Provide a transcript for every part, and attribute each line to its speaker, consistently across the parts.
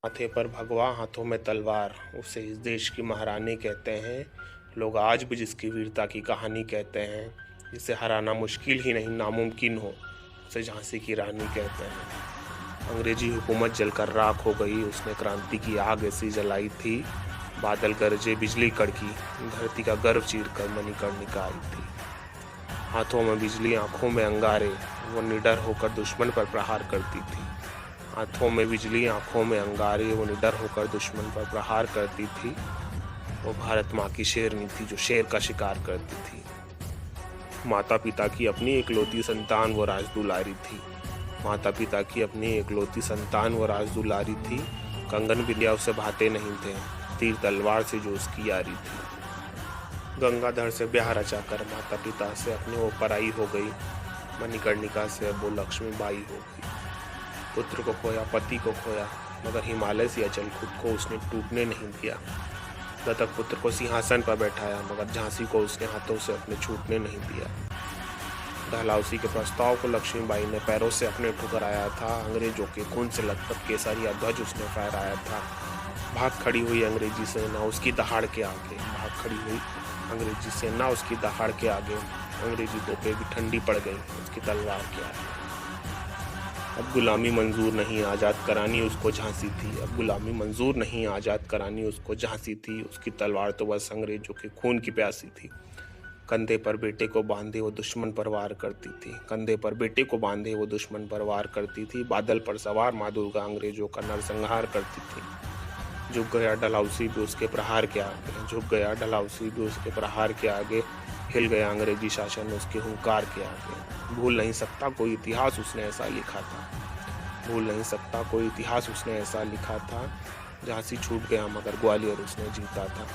Speaker 1: माथे पर भगवा हाथों में तलवार, उसे इस देश की महारानी कहते हैं। लोग आज भी जिसकी वीरता की कहानी कहते हैं, जिसे हराना मुश्किल ही नहीं नामुमकिन हो, उसे झांसी की रानी कहते हैं। अंग्रेजी हुकूमत जलकर राख हो गई, उसने क्रांति की आग ऐसी जलाई थी। बादल गरजे बिजली कड़की, धरती का गर्व चीर कर मणिकर्णिका आई थी। हाथों में बिजली आंखों में अंगारे, वो निडर होकर दुश्मन पर प्रहार करती थी। हाथों में बिजली आंखों में अंगारे, वो निडर होकर दुश्मन पर प्रहार करती थी। वो भारत माँ की शेरनी थी जो शेर का शिकार करती थी। माता पिता की अपनी इकलौती संतान वो राजदुलारी थी। माता पिता की अपनी इकलौती संतान वो राजदुलारी थी। कंगन बिंदिया उसे भाते नहीं थे, तीर तलवार से जो उसकी यारी थी। गंगाधर से ब्याह रचाकर माता पिता से अपने वो पराई हो गई। मणिकर्णिका से अब वो लक्ष्मीबाई हो गई। पुत्र को खोया, पति को खोया, मगर हिमालय से अचल खुद को उसने टूटने नहीं दिया। दत्तक पुत्र को सिंहासन पर बैठाया, मगर झांसी को उसने हाथों से अपने छूटने नहीं दिया। डलहौसी के प्रस्ताव को लक्ष्मीबाई ने पैरों से अपने ठुकराया था। अंग्रेजों के खून से लथपथ केसरिया ध्वज उसने फहराया था। भाग खड़ी हुई अंग्रेजी सेना उसकी दहाड़ के आगे, भाग खड़ी हुई अंग्रेजी सेना उसकी दहाड़ के आगे। अंग्रेजी तोपें भी ठंडी पड़ गई उसकी तलवार के आगे। अब गुलामी मंजूर नहीं, आज़ाद करानी उसको झांसी थी। अब गुलामी मंजूर नहीं, आज़ाद करानी उसको झांसी थी। उसकी तलवार तो बस अंग्रेजों के खून की प्यासी थी। कंधे पर बेटे को बांधे वो दुश्मन पर वार करती थी। कंधे पर बेटे को बांधे वो दुश्मन पर वार करती थी। बादल पर सवार माँ दुर्गा अंग्रेजों का नरसंहार करती थी। झुक गया डलहौसी भी उसके प्रहार के आगे, झुक गया डलहौसी भी उसके प्रहार के आगे। हिल गया अंग्रेजी शासन उसके हुंकार के आगे। भूल नहीं सकता कोई इतिहास उसने ऐसा लिखा था। भूल नहीं सकता कोई इतिहास उसने ऐसा लिखा था। झांसी छूट गया मगर ग्वालियर उसने जीता था।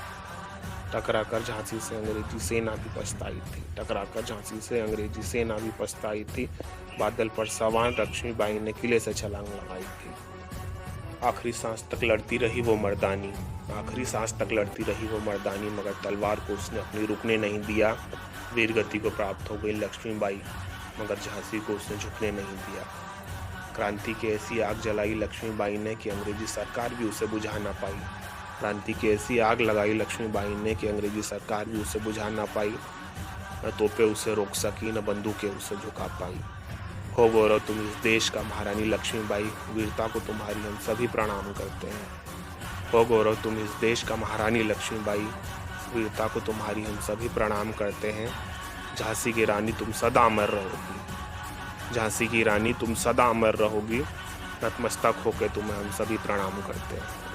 Speaker 1: टकराकर झांसी से अंग्रेजी सेना भी पछताई थी। टकराकर झांसी से अंग्रेजी सेना भी पछताई थी। बादल पर सवार लक्ष्मीबाई ने किले से छलांग लगाई थी। आखिरी सांस तक लड़ती रही वो मर्दानी, आखिरी सांस तक लड़ती रही वो मर्दानी, मगर तलवार को उसने अपनी रुकने नहीं दिया। वीर गति को प्राप्त हो गई लक्ष्मीबाई, मगर झांसी को उसने झुकने नहीं दिया। क्रांति की ऐसी आग जलाई लक्ष्मीबाई ने कि अंग्रेजी सरकार भी उसे बुझा ना पाई। क्रांति की ऐसी आग लगाई लक्ष्मीबाई ने कि अंग्रेजी सरकार भी उसे बुझा ना पाई। न तोपें उसे रोक सकी, न बंदूकें उसे झुका पाई। हो गौरव तुम इस देश का महारानी लक्ष्मीबाई, वीरता को तुम्हारी हम सभी प्रणाम करते हैं। हो गौरव तुम इस देश का महारानी लक्ष्मीबाई, वीरता को तुम्हारी हम सभी प्रणाम करते हैं। झांसी की रानी तुम सदा अमर रहोगी। झांसी की रानी तुम सदा अमर रहोगी। नतमस्तक होकर तुम्हें हम सभी प्रणाम करते हैं।